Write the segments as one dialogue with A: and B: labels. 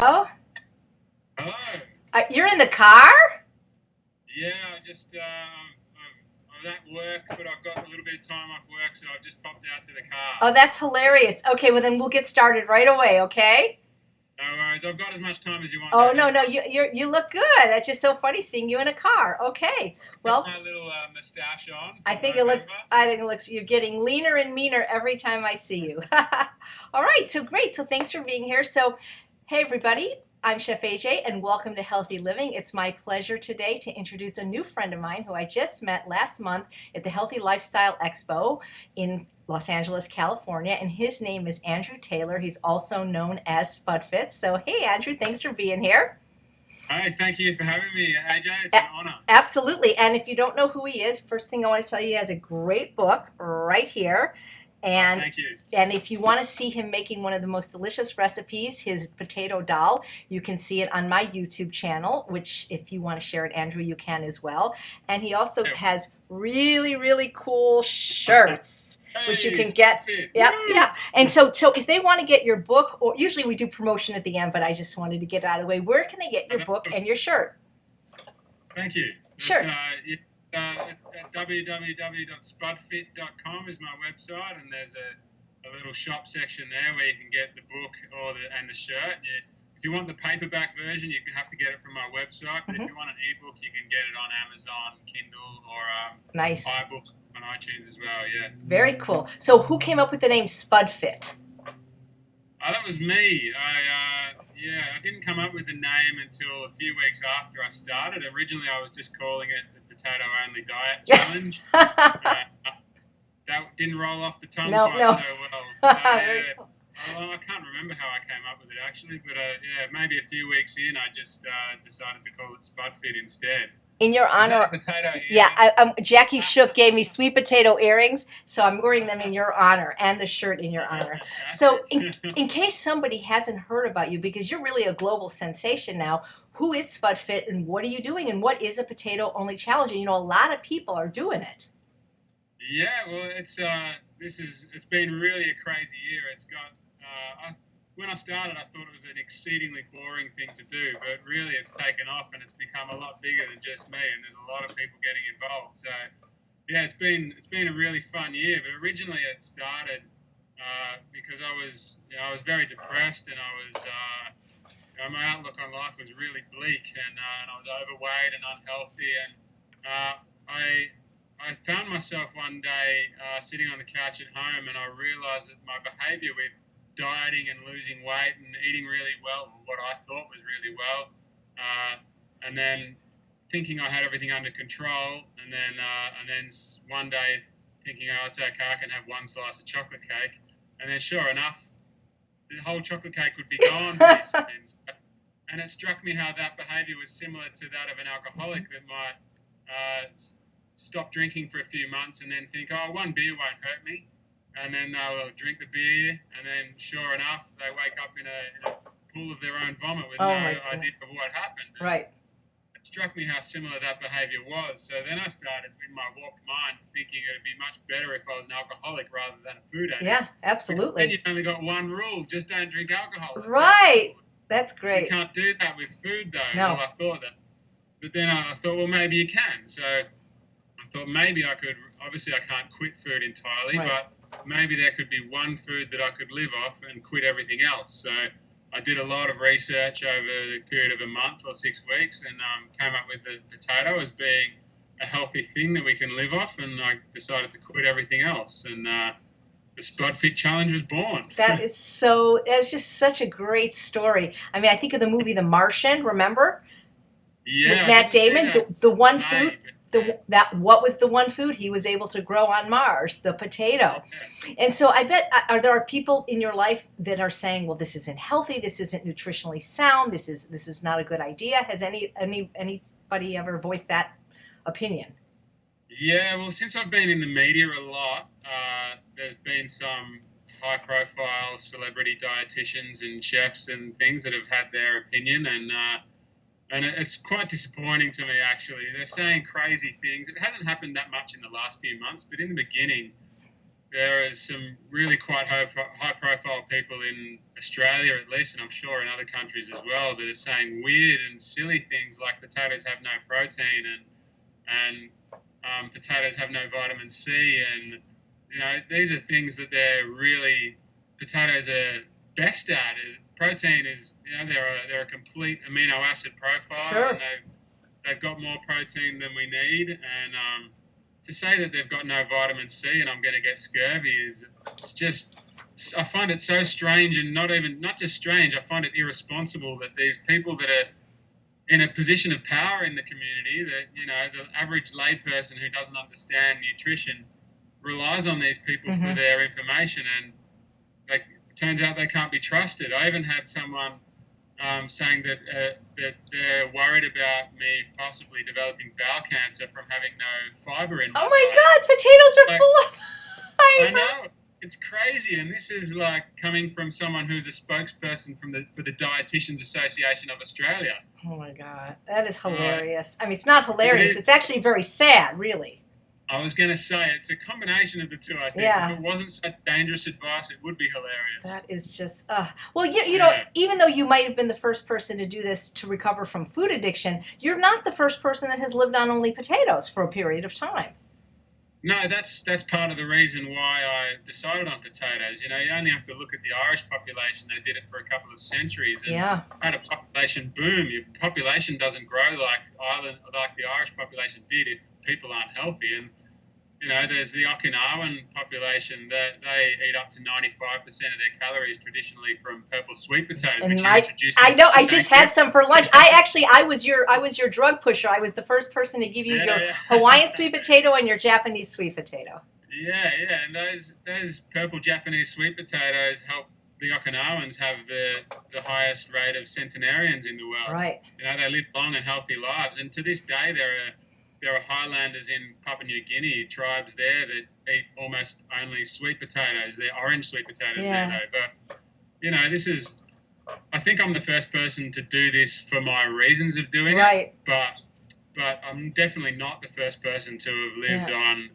A: Oh,
B: Hello.
A: you're in the car?
B: Yeah, I'm at work, but I've got a little bit of time off work, so I've just popped out to the car.
A: Oh, that's hilarious. Okay, well then we'll get started right away, okay?
B: No worries. I've got as much time as you want,
A: Oh,
B: Debbie.
A: no, you look good. That's just so funny seeing you in a car. Okay.
B: Got
A: Well,
B: my little moustache on
A: I
B: from
A: think it looks
B: November.
A: I think it looks you're getting leaner and meaner every time I see you. All right, so great. So thanks for being here. So, hey everybody, I'm Chef AJ and welcome to Healthy Living. It's my pleasure today to introduce a new friend of mine who I just met last month at the Healthy Lifestyle Expo in Los Angeles, California, and his name is Andrew Taylor. He's also known as SpudFit. So, hey Andrew, thanks for being here.
B: Hi, thank you for having me, AJ. It's an honor.
A: Absolutely. And if you don't know who he is, first thing I want to tell you, he has a great book right here.
B: Oh,
A: And
B: thank you.
A: and if you want to see him making one of the most delicious recipes, his potato dal, you can see it on my YouTube channel, which if you want to share it, Andrew, you can as well. And he also
B: Yeah.
A: has really, really cool shirts, which you
B: Hey,
A: can get.
B: SpudFit.
A: Yeah,
B: Woo!
A: yeah. And so if they want to get your book, or usually we do promotion at the end, but I just wanted to get it out of the way. Where can they get your book and your shirt?
B: Thank you.
A: Sure.
B: At www.spudfit.com is my website, and there's a little shop section there where you can get the book and the shirt. If you want the paperback version, you have to get it from my website. But if you want an ebook, you can get it on Amazon, Kindle, or
A: Nice.
B: iBooks on iTunes as well. Yeah.
A: Very cool. So who came up with the name SpudFit?
B: That was me. I didn't come up with the name until a few weeks after I started. Originally, I was just calling it the Potato Only Diet Challenge. That didn't roll off the tongue
A: No,
B: quite
A: no.
B: so well.
A: Very cool.
B: Well, I can't remember how I came up with it actually, but maybe a few weeks in, I just decided to call it SpudFit instead.
A: In your
B: Is that
A: honor.
B: a potato?
A: Yeah, Jackie Shook gave me sweet potato earrings, so I'm wearing them in your honor, and the shirt in your honor. So, in case somebody hasn't heard about you, because you're really a global sensation now, who is SpudFit and what are you doing, and what is a potato only challenge? And a lot of people are doing it.
B: Yeah, well, it's been really a crazy year. It's got when I started, I thought it was an exceedingly boring thing to do, but really it's taken off and it's become a lot bigger than just me, and there's a lot of people getting involved. So yeah, it's been a really fun year. But originally it started because I was very depressed, and my outlook on life was really bleak, and I was overweight and unhealthy, and I found myself one day sitting on the couch at home, and I realized that my behavior with dieting and losing weight and eating really well, what I thought was really well, and then thinking I had everything under control, and then one day thinking, oh, it's okay, I can have one slice of chocolate cake, and then sure enough, the whole chocolate cake would be gone pretty soon. And it struck me how that behavior was similar to that of an alcoholic that might stop drinking for a few months and then think, oh, one beer won't hurt me. And then they'll drink the beer, and then sure enough, they wake up in a pool of their own vomit with no idea of what happened.
A: Right.
B: It struck me how similar that behavior was. So then I started, in my warped mind, thinking it would be much better if I was an alcoholic rather than a food addict.
A: Yeah, absolutely.
B: Then you've only got one rule: just don't drink alcohol.
A: Right. That's great.
B: You can't do that with food, though.
A: No.
B: Well, I thought that. But then I thought, well, maybe you can. So I thought maybe I could. Obviously, I can't quit food entirely,
A: Right.
B: but maybe there could be one food that I could live off and quit everything else. So I did a lot of research over the period of a month or 6 weeks, and came up with the potato as being a healthy thing that we can live off, and I decided to quit everything else. And the SpudFit Challenge was born.
A: That's just such a great story. I mean, I think of the movie The Martian, remember?
B: Yeah,
A: With Matt Damon, the one food.
B: Maybe.
A: What was the one food he was able to grow on Mars? The potato. And so I bet there are people in your life that are saying, well, this isn't healthy, this isn't nutritionally sound, this is not a good idea. Has anybody ever voiced that opinion?
B: Yeah, well, since I've been in the media a lot, there's been some high-profile celebrity dietitians and chefs and things that have had their opinion, and it's quite disappointing to me, actually. They're saying crazy things. It hasn't happened that much in the last few months, but in the beginning, there is some really quite high-profile people in Australia, at least, and I'm sure in other countries as well, that are saying weird and silly things like potatoes have no protein and potatoes have no vitamin C, and these are things that potatoes are best at. Protein is they're a complete amino acid profile,
A: Sure.
B: and they've got more protein than we need, and to say that they've got no vitamin C and I'm going to get scurvy it's just, I find it so strange, and not just strange, I find it irresponsible that these people that are in a position of power in the community, that, the average layperson who doesn't understand nutrition relies on these people for their information, and it turns out they can't be trusted. I even had someone saying that they're worried about me possibly developing bowel cancer from having no fibre in my
A: Oh my
B: diet.
A: God, potatoes are full of
B: I
A: fiber.
B: know, it's crazy, and this is coming from someone who's a spokesperson for the Dietitians Association of Australia.
A: Oh my God, that is hilarious. I mean, it's not hilarious. It's actually very sad, really.
B: I was going to say, it's a combination of the two, I think.
A: Yeah.
B: If it wasn't such dangerous advice, it would be hilarious.
A: That is just, well, you know, even though you might have been the first person to do this to recover from food addiction, you're not the first person that has lived on only potatoes for a period of time.
B: No, that's part of the reason why I decided on potatoes. You only have to look at the Irish population. They did it for a couple of centuries and had a population boom. Your population doesn't grow like the Irish population did if people aren't healthy. And there's the Okinawan population that they eat up to 95% of their calories traditionally from purple sweet potatoes, which you introduced.
A: I know. I just had some for lunch. I was your drug pusher. I was the first person to give you your Hawaiian sweet potato and your Japanese sweet potato.
B: Yeah, and those purple Japanese sweet potatoes help the Okinawans have the highest rate of centenarians in the world.
A: Right.
B: They live long and healthy lives, and to this day there are highlanders in Papua New Guinea, tribes there that eat almost only sweet potatoes. They're orange sweet potatoes there, though. But, this is, I think I'm the first person to do this for my reasons of doing it. But I'm definitely not the first person to have lived on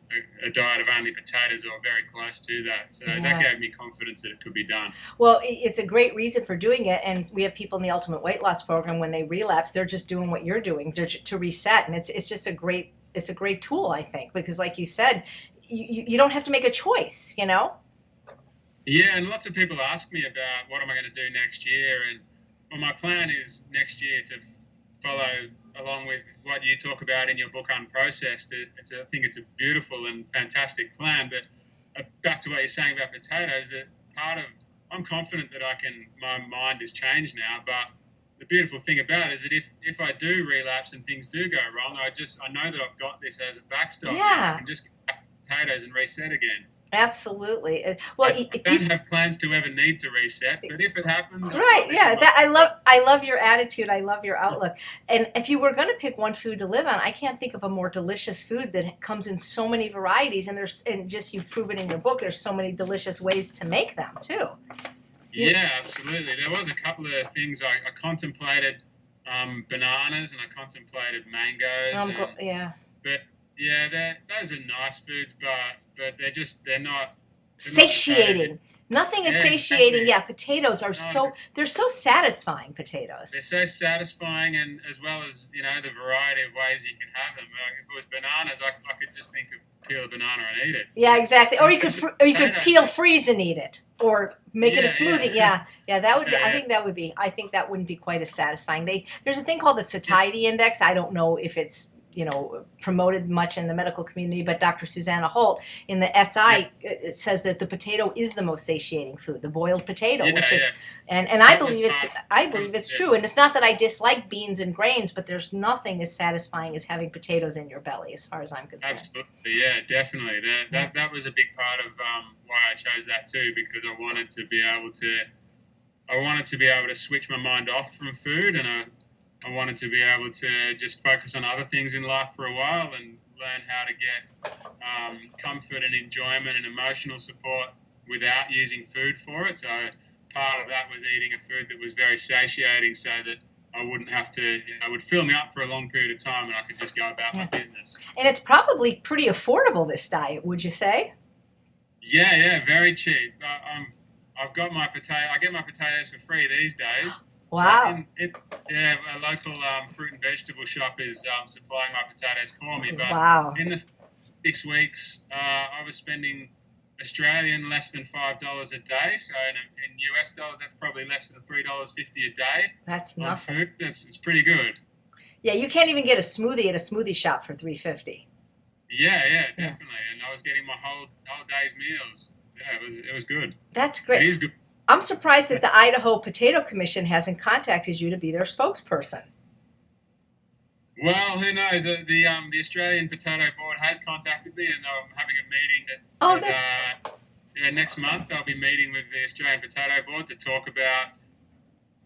B: a diet of only potatoes or very close to that. So that gave me confidence that it could be done.
A: Well, it's a great reason for doing it. And we have people in the Ultimate Weight Loss Program, when they relapse, they're just doing what you're doing. They're to reset. And it's just a great tool, I think, because like you said, you don't have to make a choice,
B: Yeah, and lots of people ask me about what am I going to do next year. And my plan is next year to follow along with what you talk about in your book, Unprocessed. I think it's a beautiful and fantastic plan. But back to what you're saying about potatoes, that I'm confident that my mind has changed now. But the beautiful thing about it is that if I do relapse and things do go wrong, I know that I've got this as a backstop.
A: Yeah.
B: I can just get potatoes and reset again.
A: Absolutely. Well,
B: I don't have plans to ever need to reset, but if it happens,
A: right? Yeah, I love your attitude. I love your outlook. And if you were going to pick one food to live on, I can't think of a more delicious food that comes in so many varieties. And just you've proven in your book, there's so many delicious ways to make them too.
B: Yeah, absolutely. There was a couple of things I contemplated, bananas, and I contemplated mangoes. But yeah, those are nice foods, but they're not
A: satiating. Nothing is satiating.
B: Exactly.
A: Yeah, potatoes are they're so satisfying. Potatoes.
B: They're so satisfying, and as well as the variety of ways you can have them. If it was bananas, I could just think of peel a banana and eat it.
A: Yeah, exactly. Or you could peel, freeze, and eat it, or make it a smoothie. Yeah, that would be. I think that wouldn't be quite as satisfying. There's a thing called the satiety index. I don't know if it's promoted much in the medical community, but Dr. Susanna Holt in the SI says that the potato is the most satiating food, the boiled potato, and I believe it's true. And it's not that I dislike beans and grains, but there's nothing as satisfying as having potatoes in your belly, as far as I'm concerned.
B: Absolutely, yeah, definitely. That was a big part of why I chose that too, because I wanted to be able to switch my mind off from food, and I wanted to be able to just focus on other things in life for a while and learn how to get comfort and enjoyment and emotional support without using food for it. So part of that was eating a food that was very satiating, so that I wouldn't have to, it would fill me up for a long period of time and I could just go about my business.
A: And it's probably pretty affordable, this diet, would you say?
B: Yeah, very cheap. I've got my potato. I get my potatoes for free these days. But
A: Wow.
B: yeah, a local fruit and vegetable shop is supplying my potatoes for me. But
A: Wow.
B: in the 6 weeks, I was spending Australian less than $5 a day. So in US dollars, that's probably less than $3.50 a day
A: That's
B: on
A: nothing.
B: food. It's pretty good.
A: Yeah, you can't even get a smoothie at a smoothie shop for 3.50.
B: Yeah,
A: Yeah.
B: definitely. And I was getting my whole day's meals. Yeah, it was good.
A: That's
B: It
A: great.
B: is good.
A: I'm surprised that the Idaho Potato Commission hasn't contacted you to be their spokesperson.
B: Well, who knows? The Australian Potato Board has contacted me, and I'm having a meeting
A: Oh, that's
B: yeah, next month. I'll be meeting with the Australian Potato Board to talk about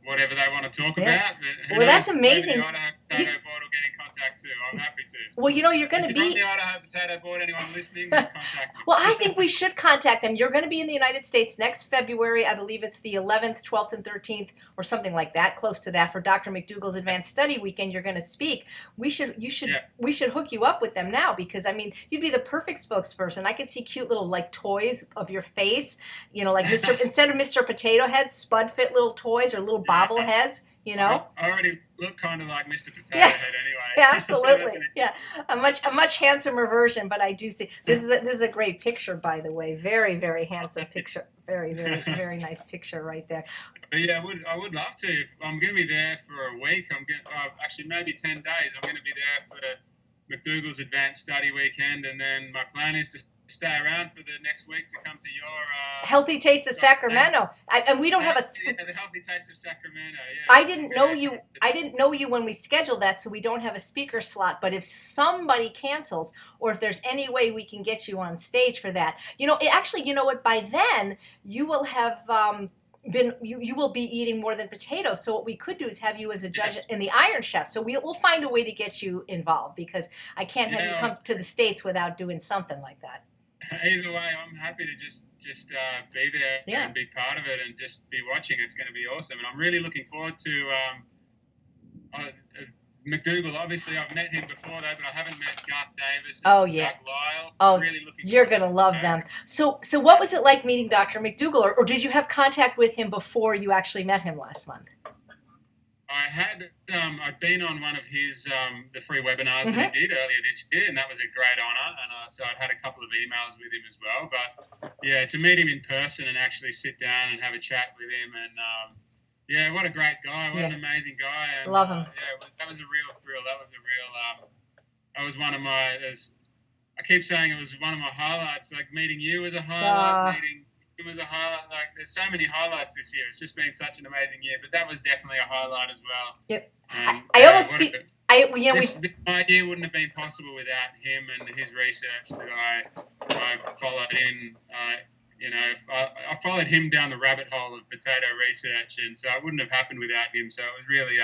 B: whatever they want to talk
A: yeah.
B: about. But who
A: Well, that's
B: knows?
A: amazing.
B: Maybe the Idaho Potato Board will get in contact too. I'm happy to.
A: Well, you're going
B: If
A: to
B: you're on
A: be.
B: the Idaho Potato Board, anyone listening, then contact me.
A: Well, I think we should contact them. You're going to be in the United States next February. I believe it's the 11th, 12th, and 13th, or something like that, close to that, for Dr. Mcdougal's Advanced Study Weekend. You're going to speak.
B: Yeah.
A: We should hook you up with them now, because I mean, you'd be the perfect spokesperson. I could see cute little like toys of your face, like Mr. instead of Mr. Potato Head, SpudFit little toys or little bobbleheads.
B: I already look kind of like Mr. Potato
A: Yeah.
B: Head anyway.
A: Yeah,
B: So
A: absolutely. Yeah, a much handsomer version, but I do see this is a great picture, by the way. Very, very handsome picture. Very, very, very nice picture right there.
B: But yeah, I would love to. If I'm going to be there for a week. Actually maybe 10 days. I'm going to be there for McDougal's Advanced Study Weekend, and then my plan is to stay around for the next week to come to your
A: Healthy Taste of Sacramento, and we don't have a.
B: yeah, the Healthy Taste of Sacramento. Yeah,
A: I didn't know you. I didn't know you when we scheduled that, so we don't have a speaker slot. But if somebody cancels, or if there's any way we can get you on stage for that, actually, you know what? By then, you will have you will be eating more than potatoes. So what we could do is have you as a judge in the Iron Chef. So we'll find a way to get you involved, because I can't have you come to the States without doing something like that.
B: Either way, I'm happy to just be there and be part of it and just be watching. It's going to be awesome, and I'm really looking forward to McDougal. Obviously, I've met him before though, but I haven't met Garth Davis and Doug Lyle.
A: Oh,
B: really looking.
A: You're going to love them. So what was it like meeting Dr. Mcdougal, or did you have contact with him before you actually met him last month?
B: I'd been on one of his the free webinars that he did earlier this year, and that was a great honour. And so I'd had a couple of emails with him as well. But yeah, to meet him in person and actually sit down and have a chat with him, and yeah, what a great guy! What an amazing guy! And,
A: love him.
B: Yeah, that was a real thrill. That was a real. That was one of my. I keep saying it was one of my highlights. Like meeting you was a highlight. Meeting him was a highlight. Like there's so many highlights this year. It's just been such an amazing year. But that was definitely a highlight as well.
A: Yep.
B: I almost feel. My year wouldn't have been possible without him and his research that I followed in. I followed him down the rabbit hole of potato research, and so it wouldn't have happened without him. So it was really,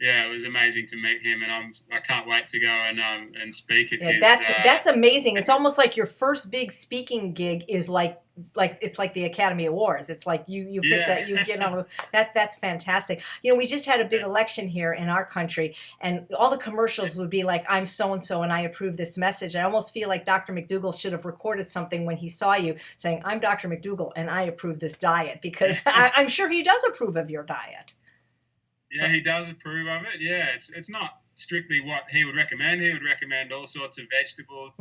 B: it was amazing to meet him, and I can't wait to go and speak at his.
A: That's amazing. It's almost like your first big speaking gig is like it's like the Academy Awards. It's like you pick that, you get on that's fantastic. We just had a big election here in our country, and all the commercials would be like, I'm so and so and I approve this message. I almost feel like Dr. Mcdougal should have recorded something when he saw you saying, I'm Dr. Mcdougal and I approve this diet, because I'm sure he does approve of your diet.
B: Yeah, he does approve of it. Yeah, it's not strictly what he would recommend. He would recommend all sorts of vegetables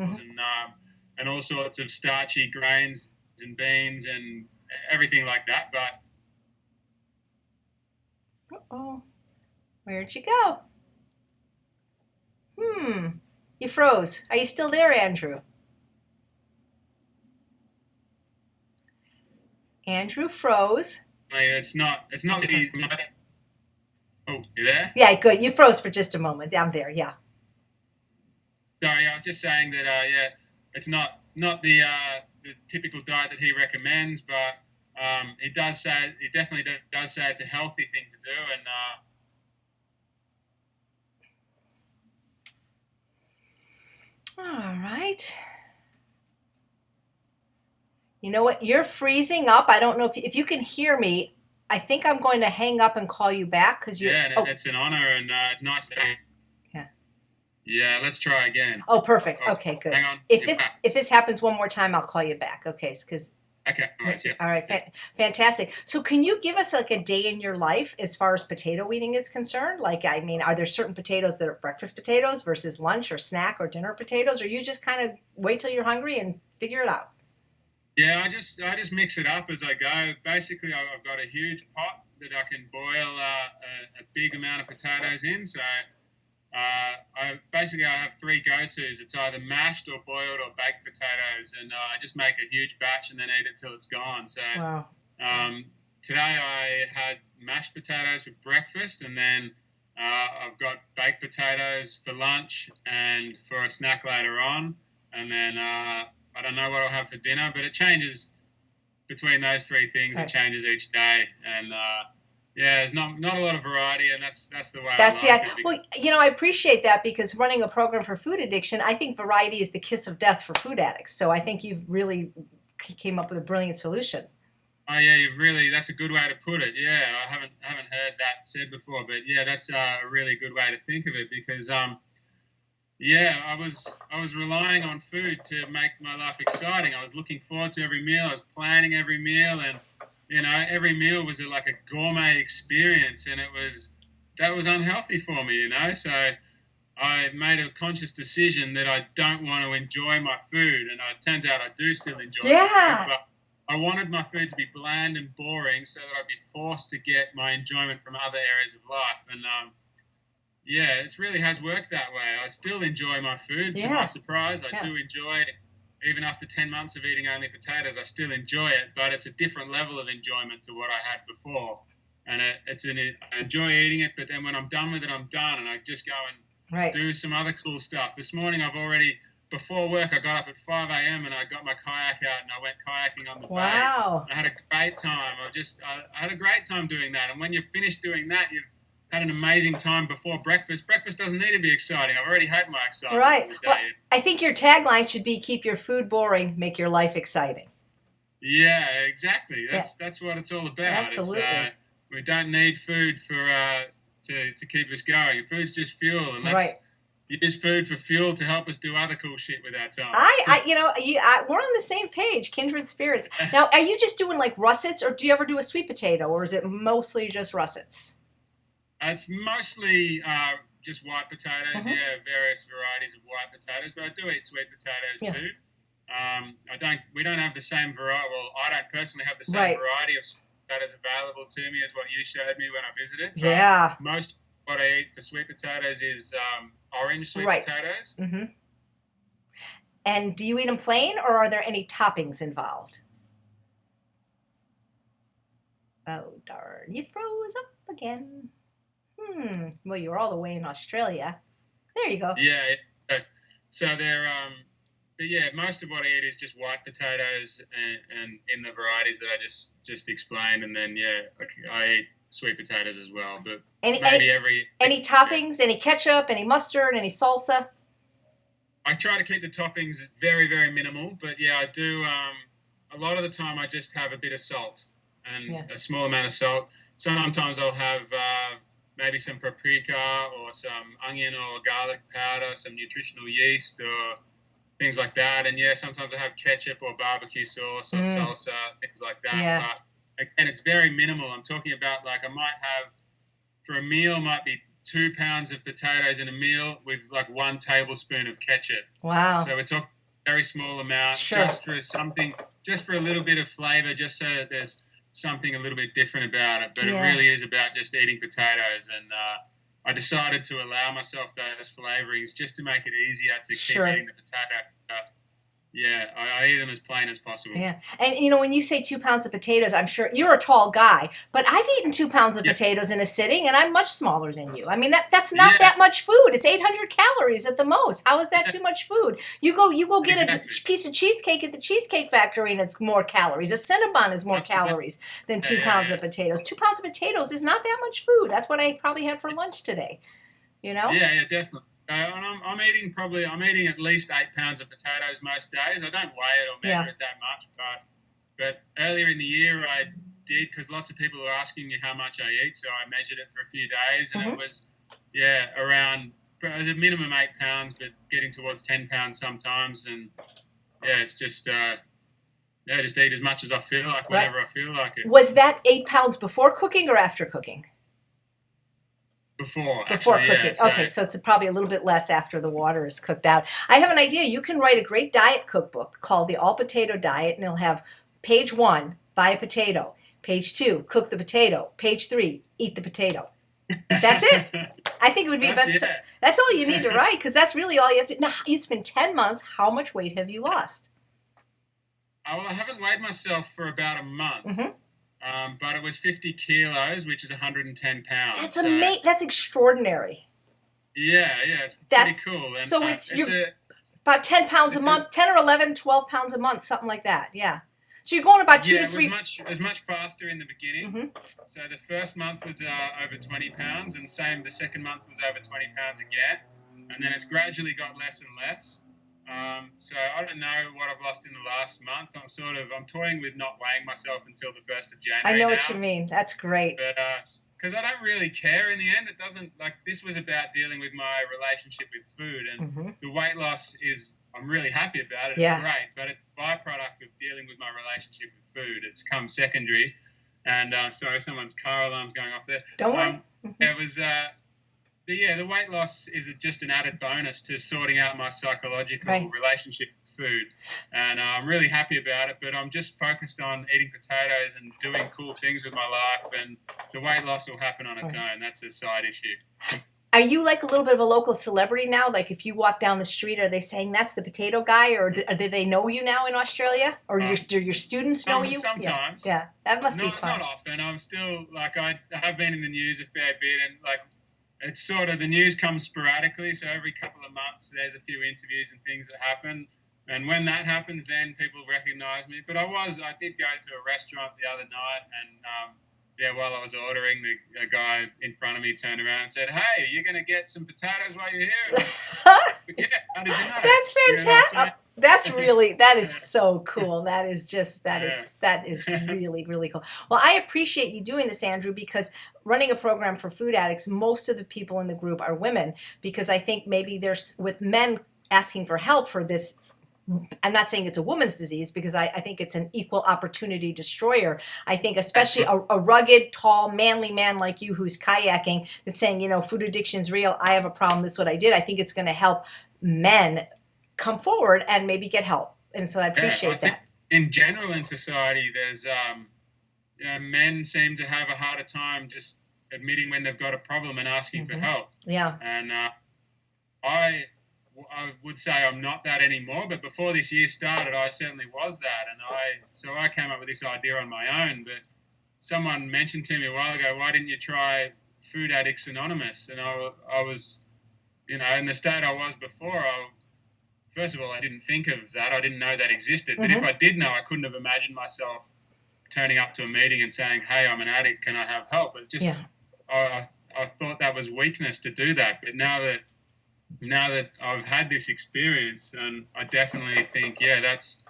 B: and all sorts of starchy grains and beans and everything like that.
A: But where'd you go? You froze. Are you still there, Andrew? Andrew froze.
B: It's not easy. Oh, you there?
A: Yeah, good. You froze for just a moment. I'm there. Yeah.
B: Sorry, I was just saying that. It's not the typical diet that he recommends, but he definitely does say it's a healthy thing to do, and.
A: All right. You know what? You're freezing up. I don't know if you can hear me. I think I'm going to hang up and call you back because
B: it's an honor, and it's nice to. Yeah, let's try again.
A: Oh, perfect.
B: Oh,
A: Okay, good.
B: hang on.
A: If
B: You're
A: this
B: back.
A: if this happens one more time, I'll call you back. Okay, because
B: Okay. All right. Yeah.
A: all right, fantastic. So, can you give us like a day in your life as far as potato eating is concerned? Like, I mean, are there certain potatoes that are breakfast potatoes versus lunch or snack or dinner potatoes, or you just kind of wait till you're hungry and figure it out?
B: Yeah, I just mix it up as I go. Basically, I've got a huge pot that I can boil a big amount of potatoes in. So I have three go-tos. It's either mashed or boiled or baked potatoes, and I just make a huge batch and then eat it till it's gone. So
A: Wow.
B: um, today I had mashed potatoes for breakfast, and then I've got baked potatoes for lunch and for a snack later on, and then I don't know what I'll have for dinner, but it changes between those three things.
A: Right.
B: It changes each day, and yeah, there's not a lot of variety, and that's the way
A: That's
B: I like it.
A: well, I appreciate that because running a program for food addiction, I think variety is the kiss of death for food addicts. So I think you've really came up with a brilliant solution.
B: Oh yeah, that's a good way to put it. Yeah, I haven't heard that said before, but yeah, that's a really good way to think of it because yeah, I was relying on food to make my life exciting. I was looking forward to every meal. I was planning every meal, and every meal was like a gourmet experience, and that was unhealthy for me. So I made a conscious decision that I don't want to enjoy my food, and it turns out I do still enjoy my food, but I wanted my food to be bland and boring so that I'd be forced to get my enjoyment from other areas of life. And yeah, it really has worked that way. I still enjoy my food. To my surprise, I do enjoy it. Even after 10 months of eating only potatoes, I still enjoy it, but it's a different level of enjoyment to what I had before. And I enjoy eating it, but then when I'm done with it, I'm done, and I just go and do some other cool stuff. This morning, before work, I got up at 5 a.m. and I got my kayak out and I went kayaking on the bay.
A: Wow.
B: I had a great time. I had a great time doing that. And when you're finished doing that, you've had an amazing time before breakfast. Breakfast doesn't need to be exciting. I've already had my excitement.
A: Right. Well, I think your tagline should be keep your food boring, make your life exciting.
B: Yeah, exactly. That's what it's all about.
A: Absolutely.
B: We don't need food to keep us going. Food's just fuel, and let's use food for fuel to help us do other cool shit with our time.
A: We're on the same page, kindred spirits. Now, are you just doing like russets, or do you ever do a sweet potato, or is it mostly just russets?
B: It's mostly just white potatoes, various varieties of white potatoes, but I do eat sweet potatoes too. We don't have the same variety. Well, I don't personally have the same variety of potatoes available to me as what you showed me when I visited.
A: Yeah.
B: Most of what I eat for sweet potatoes is orange sweet potatoes.
A: Mm-hmm. And do you eat them plain, or are there any toppings involved? Oh, darn. You froze up again. Well, you're all the way in Australia. There you go.
B: Yeah. So they're but yeah, most of what I eat is just white potatoes and in the varieties that I just explained, and then I eat sweet potatoes as well. But any
A: toppings, any ketchup, any mustard, any salsa?
B: I try to keep the toppings very, very minimal, but yeah, I do. A lot of the time, I just have a bit of salt and a small amount of salt. Sometimes I'll have maybe some paprika or some onion or garlic powder, some nutritional yeast or things like that. And sometimes I have ketchup or barbecue sauce or salsa, things like that.
A: Yeah.
B: But again, it's very minimal. I'm talking about like I might have, for a meal, might be 2 pounds of potatoes in a meal with like 1 tablespoon of ketchup.
A: Wow.
B: So we're talking a very small amount, just for a little bit of flavor, just so that there's something a little bit different about it. But it really is about just eating potatoes, and I decided to allow myself those flavorings just to make it easier to keep eating the potato. I eat them as plain as possible.
A: Yeah. And, when you say 2 pounds of potatoes, I'm sure you're a tall guy, but I've eaten 2 pounds of potatoes in a sitting, and I'm much smaller than you. I mean, that's not that much food. It's 800 calories at the most. How is that too much food? You go get a piece of cheesecake at the Cheesecake Factory, and it's more calories. A Cinnabon is more calories than 2 pounds of potatoes. 2 pounds of potatoes is not that much food. That's what I probably had for lunch today.
B: Yeah, definitely. I'm eating at least 8 pounds of potatoes most days. I don't weigh it or measure it that much, but earlier in the year I did, because lots of people were asking me how much I eat, so I measured it for a few days, and it was around a minimum 8 pounds, but getting towards 10 pounds sometimes. And yeah, it's just just eat as much as I feel like whenever I feel like it.
A: Was that 8 pounds before cooking or after cooking?
B: Before
A: cooking.
B: yeah.
A: Okay, so it's probably a little bit less after the water is cooked out. I have an idea. You can write a great diet cookbook called the All Potato Diet, and it'll have page 1, buy a potato. Page 2, cook the potato. Page 3, eat the potato. That's it. I think it would be best. Yeah. That's all you need to write, because that's really all you have to. Now, it's been 10 months. How much weight have you lost?
B: Well, I haven't weighed myself for about a month. But it was 50 kilos, which is 110 pounds.
A: That's amazing. That's extraordinary.
B: Yeah, it's pretty cool. And,
A: so it's about 10 pounds a month, 10 or 11, 12 pounds a month, something like that. Yeah. So you're going about 2 to 3.
B: It was much faster in the beginning. So the first month was over 20 pounds, and the second month was over 20 pounds again. And then it's gradually got less and less. So I don't know what I've lost in the last month. I'm toying with not weighing myself until the 1st of January.
A: I know what you mean. That's great.
B: But because I don't really care in the end. It doesn't, like, this was about dealing with my relationship with food, and the weight loss I'm really happy about it. It's great, but it's a byproduct of dealing with my relationship with food. It's come secondary. And sorry, someone's car alarm's going off there.
A: Don't worry.
B: It was... But yeah, the weight loss is just an added bonus to sorting out my psychological relationship with food. And I'm really happy about it, but I'm just focused on eating potatoes and doing cool things with my life, and the weight loss will happen on its own. That's a side issue.
A: Are you like a little bit of a local celebrity now? Like if you walk down the street, are they saying that's the potato guy, or do they know you now in Australia? Or do your students know you?
B: Sometimes.
A: Yeah, that must be fun.
B: Not often. I'm still, like, I have been in the news a fair bit, and like, it's sort of, the news comes sporadically, so every couple of months there's a few interviews and things that happen, and when that happens, then people recognize me. But I did go to a restaurant the other night, and while I was ordering, a guy in front of me turned around and said, "Hey, you're going to get some potatoes while you're here?" Yeah, how did you know?
A: That's fantastic. That is so cool. That is really, really cool. Well, I appreciate you doing this, Andrew, because running a program for food addicts, most of the people in the group are women, because I think maybe there's, with men asking for help for this, I'm not saying it's a woman's disease, because I think it's an equal opportunity destroyer. I think especially a rugged, tall, manly man like you who's kayaking that's saying, food addiction's real, I have a problem, this is what I did. I think it's going to help men come forward and maybe get help. And so I appreciate that.
B: In general in society, there's men seem to have a harder time just admitting when they've got a problem and asking for help.
A: Yeah.
B: And I would say I'm not that anymore, but before this year started, I certainly was that. And I came up with this idea on my own, but someone mentioned to me a while ago, why didn't you try Food Addicts Anonymous? And I was, in the state I was before, first of all, I didn't think of that. I didn't know that existed. But if I did know, I couldn't have imagined myself turning up to a meeting and saying, "Hey, I'm an addict. Can I have help?" It's just, I thought that was weakness to do that. But now that I've had this experience, and I definitely think, that's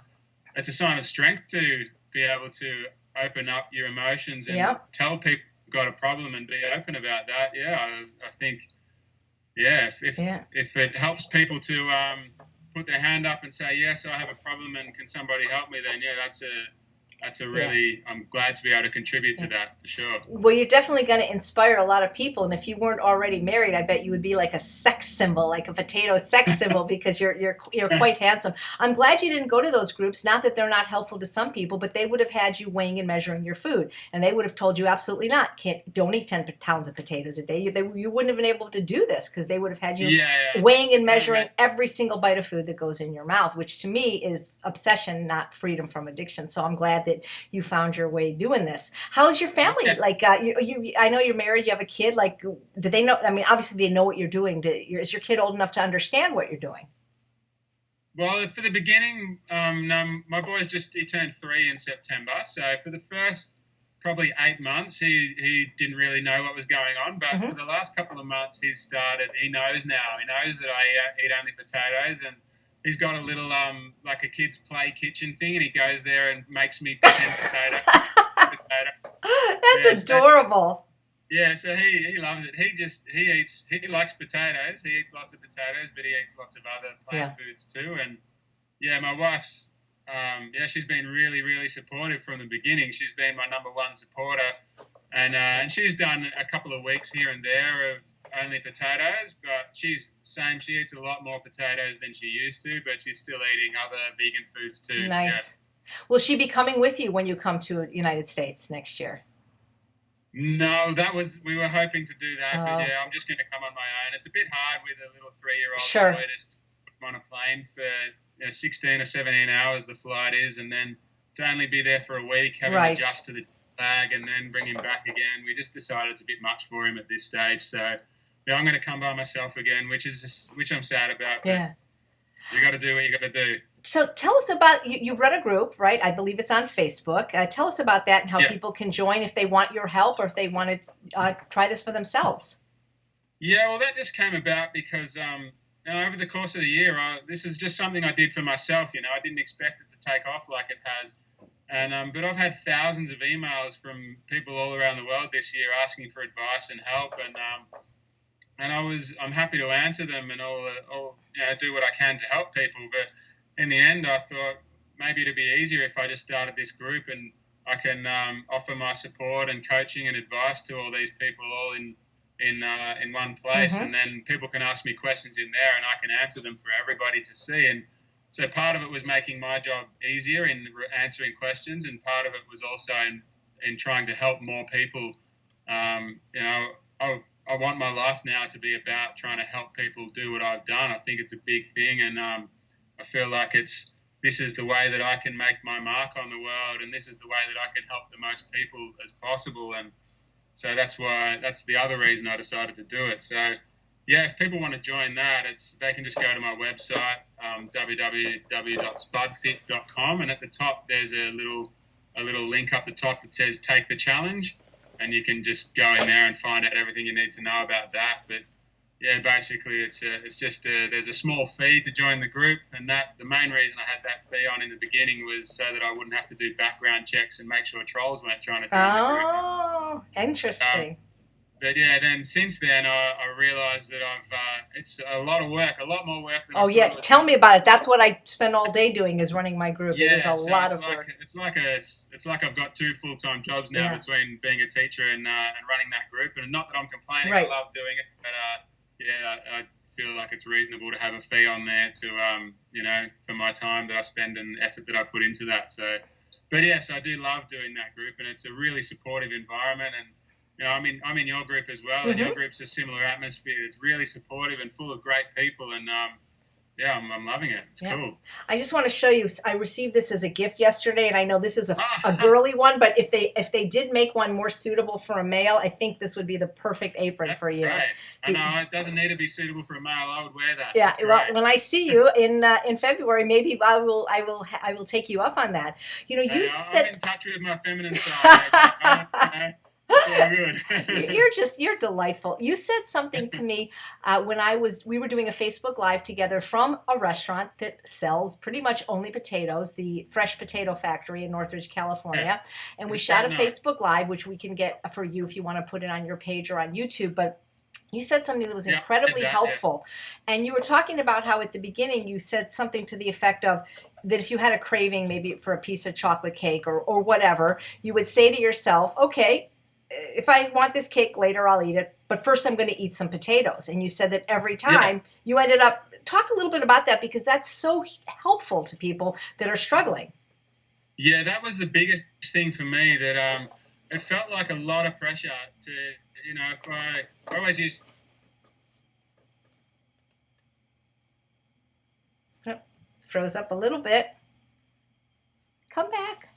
B: a sign of strength to be able to open up your emotions and tell people you've got a problem and be open about that. I think, if it helps people to put their hand up and say, yes, I have a problem and can somebody help me, then that's a really, I'm glad to be able to contribute to that, for sure.
A: Well, you're definitely going to inspire a lot of people. And if you weren't already married, I bet you would be like a sex symbol, like a potato sex symbol, because you're quite handsome. I'm glad you didn't go to those groups. Not that they're not helpful to some people, but they would have had you weighing and measuring your food. And they would have told you absolutely not. Don't eat 10 pounds of potatoes a day. You wouldn't have been able to do this, because they would have had you weighing and measuring every single bite of food that goes in your mouth, which to me is obsession, not freedom from addiction. So I'm glad that you found your way doing this. How's your family? Like, I know you're married, you have a kid. Like, do they know? I mean, obviously they know what you're doing. Is your kid old enough to understand what you're doing?
B: Well, for the beginning, no, my boy's he turned 3 in September. So for the first probably 8 months, he didn't really know what was going on. But for the last couple of months, he knows now. He knows that I eat only potatoes, and he's got a little, like a kid's play kitchen thing, and he goes there and makes me pretend potato.
A: That's adorable.
B: Yeah, so he loves it. He likes potatoes. He eats lots of potatoes, but he eats lots of other plant foods too. And yeah, my wife's she's been really, really supportive from the beginning. She's been my number one supporter, and she's done a couple of weeks here and there of only potatoes, but she's same. She eats a lot more potatoes than she used to, but she's still eating other vegan foods too.
A: Nice. Yeah. Will she be coming with you when you come to the United States next year?
B: No, we were hoping to do that, but yeah, I'm just going to come on my own. It's a bit hard with a little 3-year-old boy to put him on a plane for 16 or 17 hours the flight is, and then to only be there for a week, having to adjust to the bag and then bring him back again. We just decided it's a bit much for him at this stage, so yeah, I'm going to come by myself again, which I'm sad about. Yeah, you got to do what you got to do.
A: So tell us about, you run a group, right? I believe it's on Facebook. Tell us about that and how people can join if they want your help or if they want to try this for themselves.
B: Yeah, well, that just came about because over the course of the year, this is just something I did for myself. I didn't expect it to take off like it has. And but I've had thousands of emails from people all around the world this year asking for advice and help, and I'm happy to answer them and do what I can to help people. But in the end, I thought maybe it'd be easier if I just started this group and I can offer my support and coaching and advice to all these people all in one place, and then people can ask me questions in there and I can answer them for everybody to see. And so part of it was making my job easier in answering questions, and part of it was also in trying to help more people. I want my life now to be about trying to help people do what I've done. I think it's a big thing, and I feel like this is the way that I can make my mark on the world, and this is the way that I can help the most people as possible. And so that's the other reason I decided to do it. So yeah, if people want to join that, they can just go to my website, www.spudfit.com, and at the top there's a little link up the top that says "Take the Challenge," and you can just go in there and find out everything you need to know about that. But yeah, basically it's just there's a small fee to join the group, and the main reason I had that fee on in the beginning was so that I wouldn't have to do background checks and make sure trolls weren't trying to join the group.
A: Oh, interesting.
B: But yeah, then since then I realised that it's a lot of work, a lot more work than I thought.
A: Tell me about it. That's what I spend all day doing is running my group.
B: Yeah,
A: it is a lot of work.
B: It's like I've got 2 full-time jobs now between being a teacher and running that group. And not that I'm complaining, I love doing it, but I feel like it's reasonable to have a fee on there to for my time that I spend and effort that I put into that. So, but yes, I do love doing that group, and it's a really supportive environment. And I'm in your group as well, and your group's a similar atmosphere. It's really supportive and full of great people, and I'm loving it. It's cool.
A: I just want to show you. I received this as a gift yesterday, and I know this is a girly one, but if they did make one more suitable for a male, I think this would be the perfect apron for you.
B: Right. I know it doesn't need to be suitable for a male. I would wear that.
A: Yeah. Well, when I see you in February, maybe I will take you up on that. I'm
B: in touch with my feminine side. It's all good.
A: You're delightful. You said something to me when we were doing a Facebook Live together from a restaurant that sells pretty much only potatoes, the Fresh Potato Factory in Northridge, California. And we shot a Facebook Live, which we can get for you if you want to put it on your page or on YouTube. But you said something that was incredibly helpful. And you were talking about how at the beginning you said something to the effect of that if you had a craving maybe for a piece of chocolate cake or whatever, you would say to yourself, okay, if I want this cake later, I'll eat it. But first I'm going to eat some potatoes. And you said that every time you ended up, talk a little bit about that, because that's so helpful to people that are struggling.
B: Yeah, that was the biggest thing for me, that it felt like a lot of pressure to, if I always used.
A: Oh, froze up a little bit. Come back.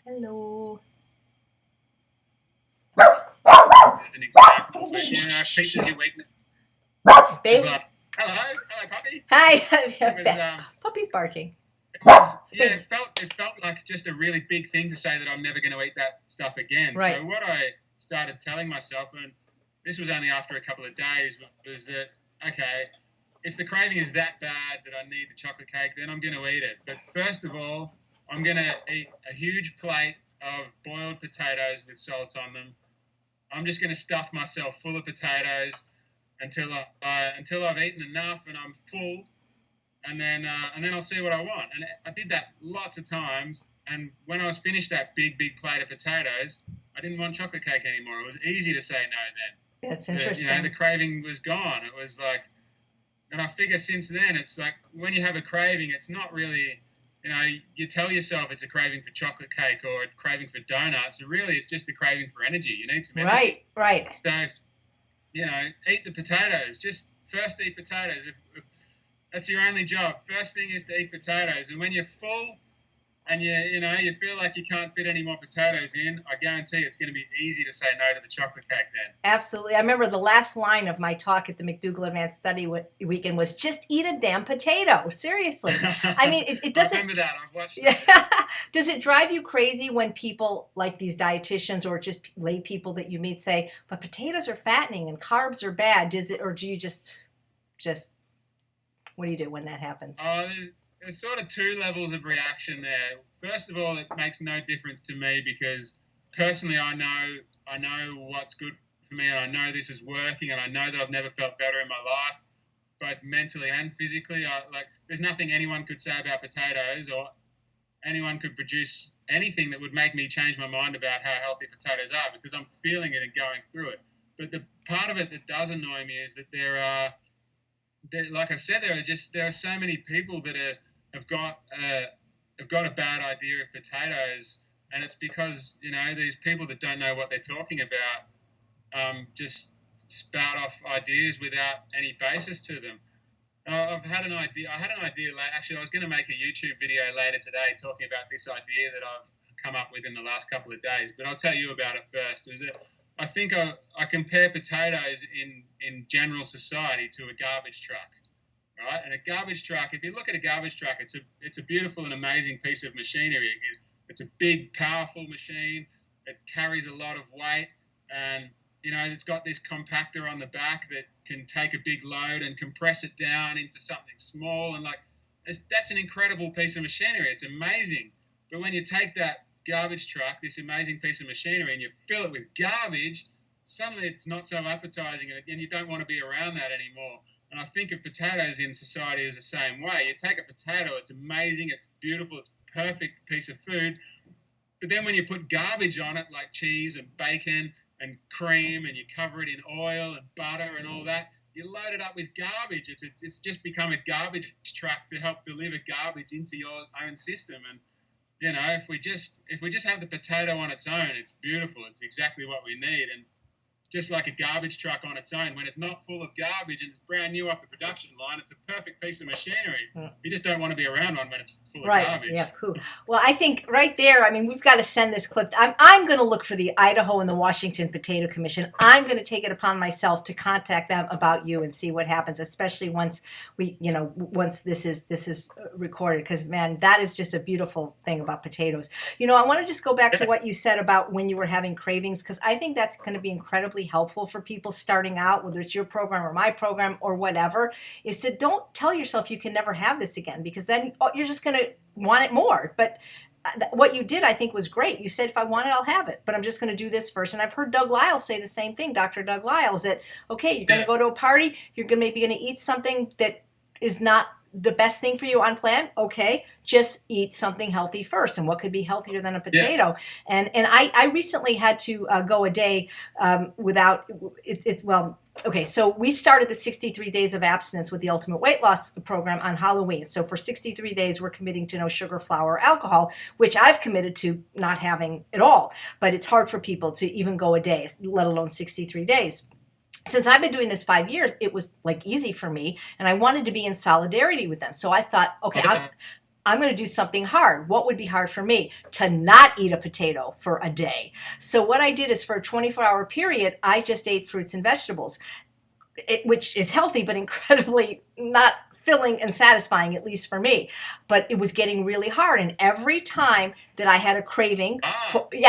A: Hello.
B: An example, but pieces your weakness.
A: Baby.
B: Hello, puppy.
A: Hi. Puppy's barking.
B: It felt like just a really big thing to say that I'm never going to eat that stuff again.
A: Right.
B: So what I started telling myself, and this was only after a couple of days, was that, okay, if the craving is that bad that I need the chocolate cake, then I'm going to eat it. But first of all, I'm going to eat a huge plate of boiled potatoes with salt on them. I'm just going to stuff myself full of potatoes until I've eaten enough and I'm full, and then I'll see what I want. And I did that lots of times. And when I was finished that big plate of potatoes, I didn't want chocolate cake anymore. It was easy to say no then.
A: That's interesting.
B: The craving was gone. It was like, and I figure since then, it's like when you have a craving, it's not really, you tell yourself it's a craving for chocolate cake or a craving for donuts. And really, it's just a craving for energy. You need some energy.
A: Right.
B: So, eat the potatoes. Just first eat potatoes. If that's your only job. First thing is to eat potatoes. And when you're full and you feel like you can't fit any more potatoes in, I guarantee it's going to be easy to say no to the chocolate cake then.
A: Absolutely. I remember the last line of my talk at the McDougal Advanced Study Weekend was, just eat a damn potato. Seriously. I mean, it doesn't...
B: I remember that. I've watched it.
A: Does it drive you crazy when people like these dietitians or just lay people that you meet say, but potatoes are fattening and carbs are bad? Or do you just, what do you do when that happens?
B: There's sort of two levels of reaction there. First of all, it makes no difference to me because personally I know what's good for me, and I know this is working, and I know that I've never felt better in my life, both mentally and physically. There's nothing anyone could say about potatoes, or anyone could produce anything that would make me change my mind about how healthy potatoes are, because I'm feeling it and going through it. But the part of it that does annoy me is that like I said, there are so many people that have got a bad idea of potatoes, and it's because these people that don't know what they're talking about just spout off ideas without any basis to them. I've had an idea. I had an idea. Actually, I was going to make a YouTube video later today talking about this idea that I've come up with in the last couple of days. But I'll tell you about it first. I think I compare potatoes in general society to a garbage truck, right? And a garbage truck, if you look at a garbage truck, it's a beautiful and amazing piece of machinery. It's a big, powerful machine. It carries a lot of weight, and it's got this compactor on the back that can take a big load and compress it down into something small. And that's an incredible piece of machinery. It's amazing. But when you take that garbage truck, this amazing piece of machinery, and you fill it with garbage, suddenly it's not so appetizing, and you don't want to be around that anymore. And I think of potatoes in society as the same way. You take a potato, it's amazing, it's beautiful, it's a perfect piece of food. But then when you put garbage on it, like cheese and bacon and cream, and you cover it in oil and butter and all that, you load it up with garbage. It's just become a garbage truck to help deliver garbage into your own system. And if we just have the potato on its own, it's beautiful. It's exactly what we need. And just like a garbage truck on its own, when it's not full of garbage and it's brand new off the production line, it's a perfect piece of machinery. You just don't want to be around one when it's full of garbage.
A: Yeah. Well, I think right there, I mean, we've got to send this clip. I'm going to look for the Idaho and the Washington Potato Commission. I'm going to take it upon myself to contact them about you and see what happens, especially once this is recorded, because man, that is just a beautiful thing about potatoes. I want to just go back to what you said about when you were having cravings, because I think that's going to be incredibly helpful for people starting out, whether it's your program or my program or whatever, is to don't tell yourself you can never have this again, because then you're just going to want it more. But what you did, I think, was great. You said, if I want it, I'll have it, but I'm just going to do this first. And I've heard Doug Lisle say the same thing, Dr. Doug Lisle, is that, okay, you're going to go to a party, you're maybe going to eat something that is not the best thing for you on plan. Okay, just eat something healthy first. And what could be healthier than a potato? Yeah. And I recently had to go a day without it. Well, okay, so we started the 63 Days of Abstinence with the Ultimate Weight Loss program on Halloween. So for 63 days, we're committing to no sugar, flour, or alcohol, which I've committed to not having at all. But it's hard for people to even go a day, let alone 63 days. Since I've been doing this 5 years, it was easy for me, and I wanted to be in solidarity with them. So I thought, okay, I'm going to do something hard. What would be hard for me? To not eat a potato for a day. So what I did is, for a 24-hour period, I just ate fruits and vegetables, which is healthy, but incredibly not filling and satisfying, at least for me. But it was getting really hard. And every time that I had a craving,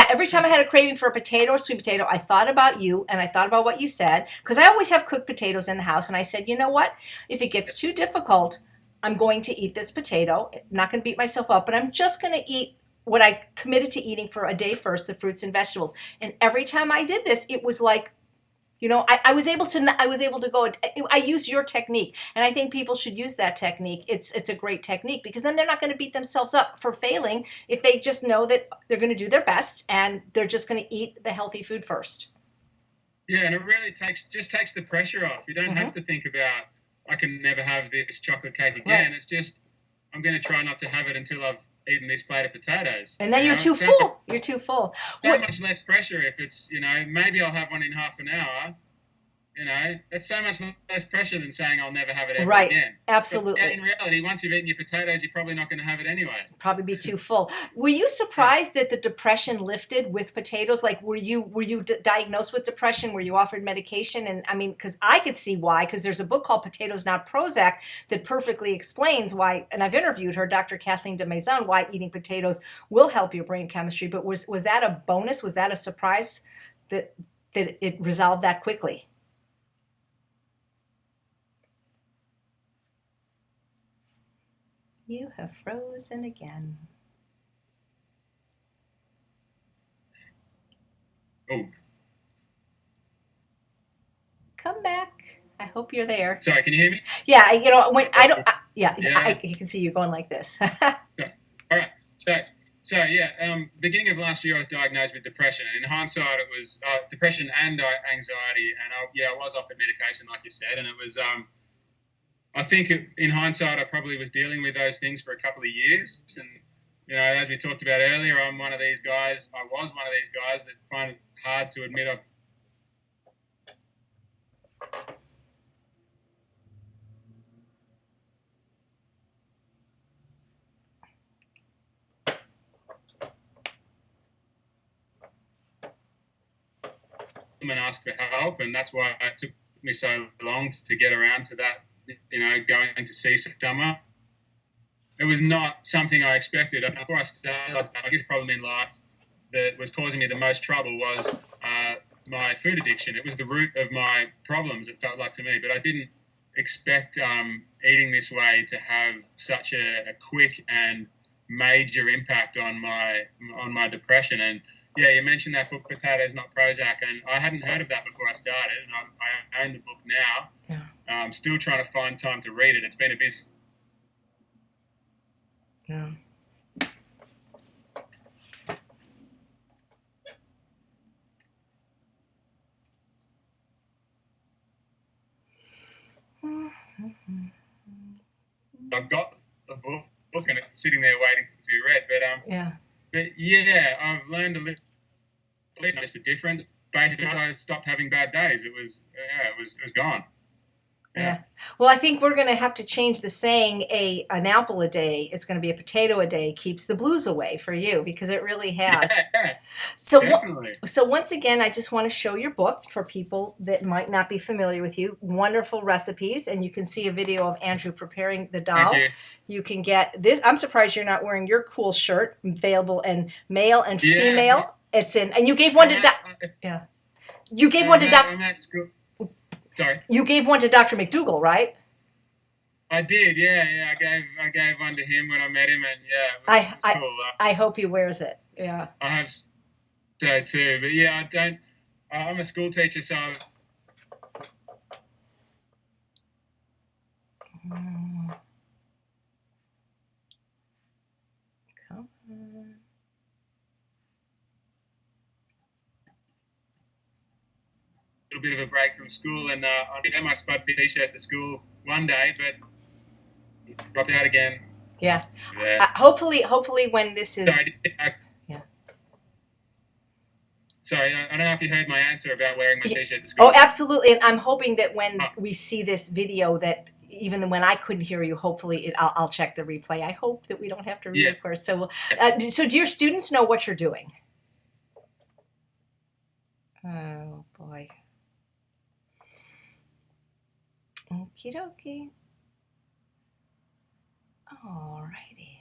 A: every time I had a craving for a potato or sweet potato, I thought about you and I thought about what you said, because I always have cooked potatoes in the house. And I said, you know what? If it gets too difficult, I'm going to eat this potato. I'm not going to beat myself up, but I'm just going to eat what I committed to eating for a day first, the fruits and vegetables. And every time I did this, it was like, I was able to go, I use your technique. And I think people should use that technique. It's a great technique, because then they're not going to beat themselves up for failing if they just know that they're going to do their best and they're just going to eat the healthy food first.
B: Yeah, and it really takes the pressure off. You don't have to think about, I can never have this chocolate cake again. Right. It's just, I'm going to try not to have it until I've eaten this plate of potatoes.
A: And then you're too full. You're too full.
B: So much less pressure if it's, maybe I'll have one in half an hour. That's so much less pressure than saying I'll never have it ever again.
A: Absolutely.
B: But in reality, once you've eaten your potatoes, you're probably not going to have it anyway.
A: Probably be too full. Were you surprised that the depression lifted with potatoes? Like, were you diagnosed with depression? Were you offered medication? And I mean, because I could see why, because there's a book called Potatoes Not Prozac that perfectly explains why, and I've interviewed her, Dr. Kathleen de Maison, why eating potatoes will help your brain chemistry. But was that a bonus? Was that a surprise that it resolved that quickly? You have frozen again.
B: Oh.
A: Come back. I hope you're there.
B: Sorry, can you hear me?
A: Yeah, I can see you going like this.
B: All right. So beginning of last year, I was diagnosed with depression. And in hindsight, it was depression and anxiety. And I was offered medication, like you said. And it was, I think in hindsight, I probably was dealing with those things for a couple of years. And, as we talked about earlier, I was one of these guys that find it hard to admit and ask for help. And that's why it took me so long to get around to that. Going to see someone. It was not something I expected. Before I started, I guess the problem in life that was causing me the most trouble was my food addiction. It was the root of my problems, it felt like to me. But I didn't expect eating this way to have such a quick and major impact on my depression. And you mentioned that book, Potatoes Not Prozac, and I hadn't heard of that before I started, and I own the book now.
A: Yeah.
B: I'm still trying to find time to read it. It's been a busy.
A: Yeah.
B: I've got the book and it's sitting there waiting to be read. But I've learned a little. Noticed a difference. Basically, I stopped having bad days. It was gone.
A: Yeah. Well, I think we're going to have to change the saying, an apple a day, it's going to be a potato a day keeps the blues away for you, because it really has.
B: Yeah,
A: so,
B: definitely.
A: So once again, I just want to show your book for people that might not be familiar with you. Wonderful recipes, and you can see a video of Andrew preparing the dal.
B: Thank you.
A: You can get this. I'm surprised you're not wearing your cool shirt, available in male and female. It's in, and you gave one to You gave one to
B: I'm at school. Sorry.
A: You gave one to Dr. Mcdougal, right?
B: I did, yeah. I gave one to him when I met him, and it was cool.
A: I hope he wears it. Yeah.
B: I have so too, but I don't. I'm a school teacher, so.
A: Come on.
B: Little bit of a break from school, and I did have my SpudFit t-shirt to school one day, but dropped out again.
A: Yeah. Hopefully, when this is.
B: Sorry, I don't know if you heard my answer about wearing my t-shirt to school.
A: Oh, absolutely, and I'm hoping that when we see this video, that even when I couldn't hear you, hopefully I'll check the replay. I hope that we don't have to re-record. So, so do your students know what you're doing? Oh boy. Okie dokie. Alrighty.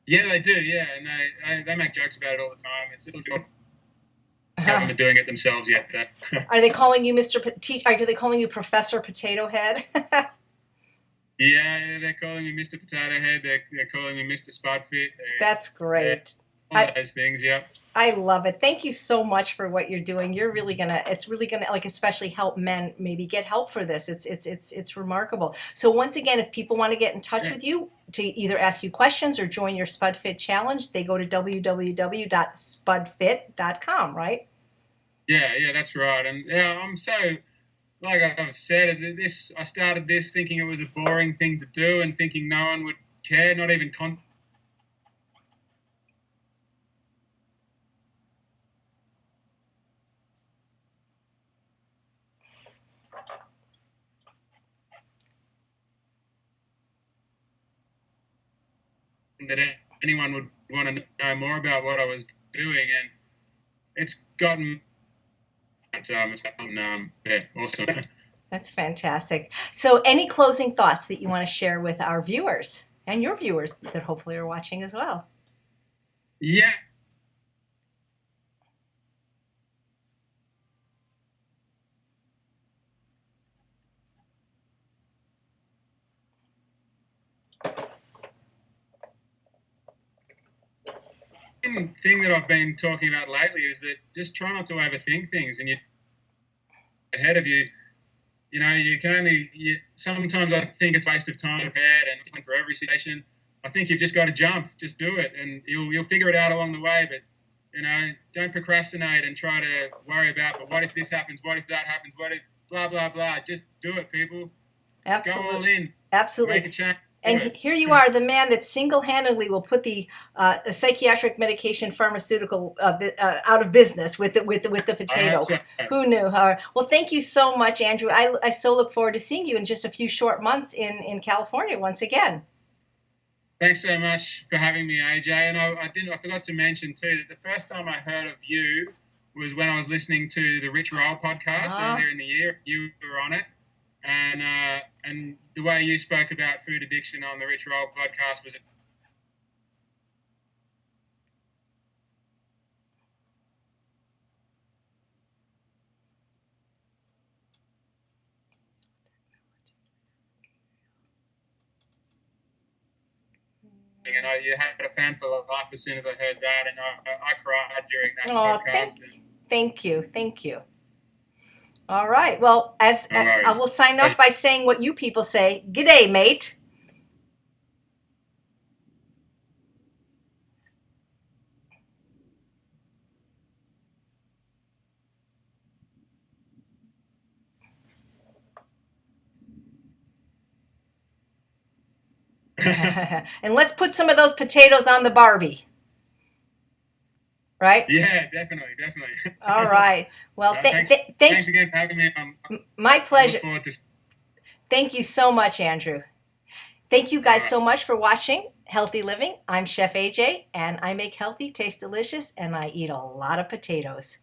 B: Yeah, they do. Yeah, and they make jokes about it all the time. It's just haven't doing it themselves yet.
A: Are they calling you Mr. Are they calling you Professor Potato Head?
B: Yeah, they're calling me Mr. Potato Head. They're calling me Mr. SpudFit.
A: That's
B: Yeah,
A: great.
B: all
A: I
B: those things. Yeah.
A: I love it. Thank you so much for what you're doing. You're really gonna, it's really gonna like especially help men maybe get help for this. It's remarkable. So once again, if people want to get in touch
B: Yeah.
A: with you to either ask you questions or join your SpudFit challenge, they go to www.spudfit.com, right?
B: Yeah, that's right. And yeah, I'm so like I've said, this I started this thinking it was a boring thing to do and thinking no one would care, not even that anyone would want to know more about what I was doing, and it's gotten yeah, awesome.
A: That's fantastic. So any closing thoughts that you want to share with our viewers and your viewers that hopefully are watching as well?
B: Yeah, thing that I've been talking about lately is that just try not to overthink things, and you ahead of you. You know, you can only. Sometimes I think it's a waste of time prepared and looking for every situation. I think you've just got to jump, just do it, and you'll figure it out along the way. But you know, don't procrastinate and try to worry about. But what if this happens? What if that happens? What if blah blah blah? Just do it, people. Go all
A: Absolutely.
B: in. Make a
A: Absolutely.
B: change. Do
A: And
B: it.
A: here you are, the man that single-handedly will put the psychiatric medication pharmaceutical out of business with the
B: I hope
A: potato.
B: so.
A: Who knew? Well, thank you so much, Andrew. I so look forward to seeing you in just a few short months in California once again.
B: Thanks so much for having me, AJ. And I forgot to mention too that the first time I heard of you was when I was listening to the Rich Roll podcast
A: Ah,
B: earlier in the year. You were on it, and the way you spoke about food addiction on the Rich Roll podcast was and you had a fan for life as soon as I heard that, and I cried during that
A: oh,
B: podcast. And
A: thank you, thank you. All right. Well, as
B: no
A: I
B: worries.
A: will sign off by saying what you people say. G'day, mate. And let's put some of those potatoes on the Barbie, right?
B: Yeah, definitely.
A: All right. Well,
B: Thanks again for having me.
A: my
B: I look
A: pleasure.
B: forward to.
A: Thank you so much, Andrew. Thank you
B: All
A: guys
B: right.
A: so much for watching Healthy Living. I'm Chef AJ, and I make healthy, taste delicious, and I eat a lot of potatoes.